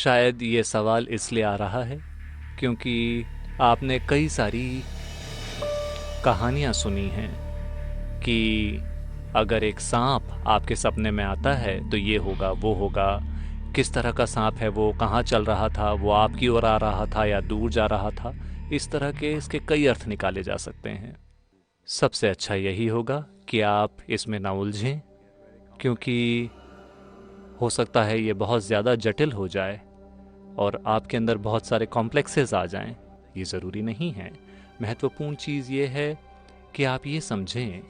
शायद ये सवाल इसलिए आ रहा है क्योंकि आपने कई सारी कहानियाँ सुनी हैं कि अगर एक सांप आपके सपने में आता है तो ये होगा वो होगा। किस तरह का सांप है वो, कहाँ चल रहा था, वो आपकी ओर आ रहा था या दूर जा रहा था, इस तरह के इसके कई अर्थ निकाले जा सकते हैं। सबसे अच्छा यही होगा कि आप इसमें ना उलझें, क्योंकि हो सकता है ये बहुत ज़्यादा जटिल हो जाए और आपके अंदर बहुत सारे कॉम्प्लेक्सेस आ जाएं। ये ज़रूरी नहीं है। महत्वपूर्ण चीज़ ये है कि आप ये समझें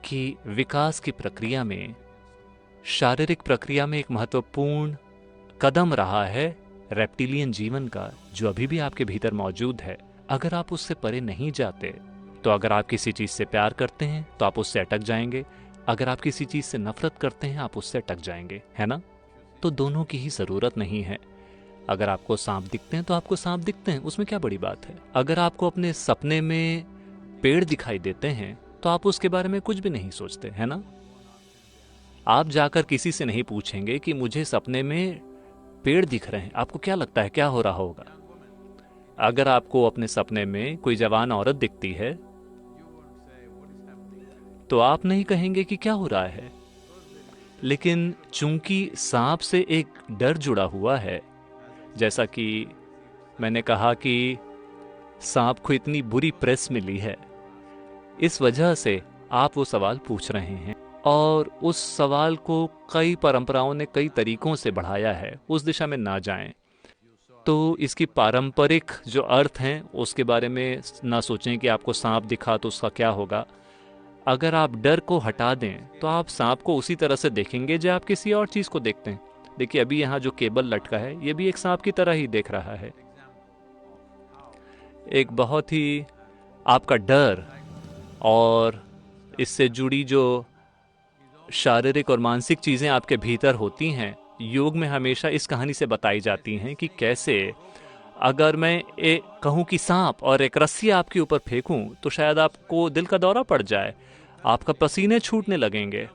कि विकास की प्रक्रिया में, शारीरिक प्रक्रिया में एक महत्वपूर्ण कदम रहा है रेप्टिलियन जीवन का, जो अभी भी आपके भीतर मौजूद है। अगर आप उससे परे नहीं जाते तो अगर आप किसी चीज़ से प्यार करते हैं तो आप उससे अटक जाएंगे, अगर आप किसी चीज़ से नफरत करते हैं आप उससे अटक जाएंगे, है ना? तो दोनों की ही ज़रूरत नहीं है। अगर आपको सांप दिखते हैं तो आपको सांप दिखते हैं, उसमें क्या बड़ी बात है। अगर आपको अपने सपने में पेड़ दिखाई देते हैं तो आप उसके बारे में कुछ भी नहीं सोचते, है ना? आप जाकर किसी से नहीं पूछेंगे कि मुझे सपने में पेड़ दिख रहे हैं, आपको क्या लगता है क्या हो रहा होगा? अगर आपको अपने सपने में कोई जवान औरत दिखती है तो आप नहीं कहेंगे कि क्या हो रहा है। लेकिन चूंकि सांप से एक डर जुड़ा हुआ है, जैसा कि मैंने कहा कि सांप को इतनी बुरी प्रेस मिली है, इस वजह से आप वो सवाल पूछ रहे हैं और उस सवाल को कई परंपराओं ने कई तरीकों से बढ़ाया है। उस दिशा में ना जाएं। तो इसकी पारंपरिक जो अर्थ हैं उसके बारे में ना सोचें कि आपको सांप दिखा तो उसका क्या होगा। अगर आप डर को हटा दें तो आप सांप को उसी तरह से देखेंगे जो आप किसी और चीज़ को देखते हैं। देखिए, अभी यहाँ जो केबल लटका है ये भी एक सांप की तरह ही देख रहा है। एक बहुत ही आपका डर और इससे जुड़ी जो शारीरिक और मानसिक चीज़ें आपके भीतर होती हैं, योग में हमेशा इस कहानी से बताई जाती हैं कि कैसे अगर मैं कहूँ कि सांप और एक रस्सी आपके ऊपर फेंकूं तो शायद आपको दिल का दौरा पड़ जाए, आपका पसीने छूटने लगेंगे,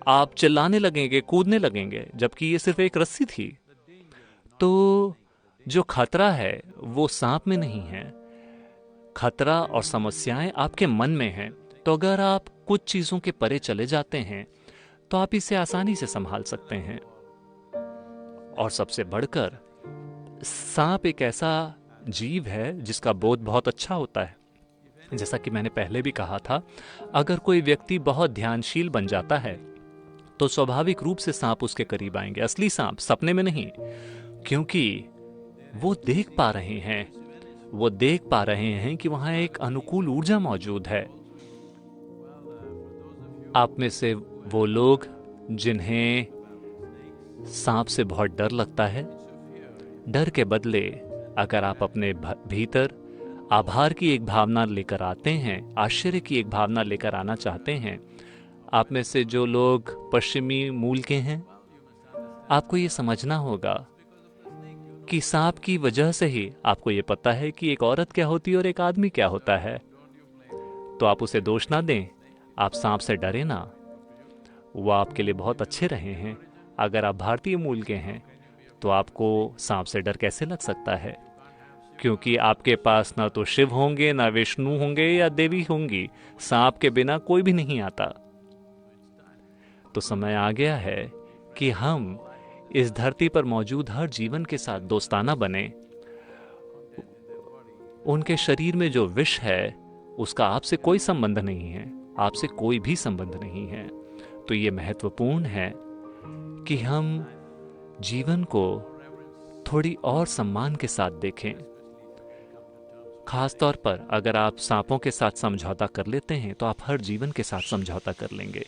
आप चिल्लाने लगेंगे, कूदने लगेंगे, जबकि ये सिर्फ एक रस्सी थी। तो जो खतरा है वो सांप में नहीं है, खतरा और समस्याएं आपके मन में हैं। तो अगर आप कुछ चीज़ों के परे चले जाते हैं तो आप इसे आसानी से संभाल सकते हैं। और सबसे बढ़कर, सांप एक ऐसा जीव है जिसका बोध बहुत अच्छा होता है। जैसा कि मैंने पहले भी कहा था, अगर कोई व्यक्ति बहुत ध्यानशील बन जाता है तो स्वाभाविक रूप से सांप उसके करीब आएंगे। असली सांप, सपने में नहीं, क्योंकि वो देख पा रहे हैं, वो देख पा रहे हैं कि वहां एक अनुकूल ऊर्जा मौजूद है। आप में से वो लोग जिन्हें सांप से बहुत डर लगता है, डर के बदले अगर आप अपने भीतर आभार की एक भावना लेकर आते हैं, आश्चर्य की एक भावना लेकर आना चाहते हैं, आप में से जो लोग पश्चिमी मूल के हैं, आपको ये समझना होगा कि सांप की वजह से ही आपको ये पता है कि एक औरत क्या होती है और एक आदमी क्या होता है। तो आप उसे दोष ना दें, आप सांप से डरे ना, वो आपके लिए बहुत अच्छे रहे हैं। अगर आप भारतीय मूल के हैं तो आपको सांप से डर कैसे लग सकता है? क्योंकि आपके पास ना तो शिव होंगे, ना विष्णु होंगे या देवी होंगी। सांप के बिना कोई भी नहीं आता। तो समय आ गया है कि हम इस धरती पर मौजूद हर जीवन के साथ दोस्ताना बने। उनके शरीर में जो विष है उसका आपसे कोई संबंध नहीं है, आपसे कोई भी संबंध नहीं है। तो ये महत्वपूर्ण है कि हम जीवन को थोड़ी और सम्मान के साथ देखें। खास तौर पर अगर आप सांपों के साथ समझौता कर लेते हैं तो आप हर जीवन के साथ समझौता कर लेंगे।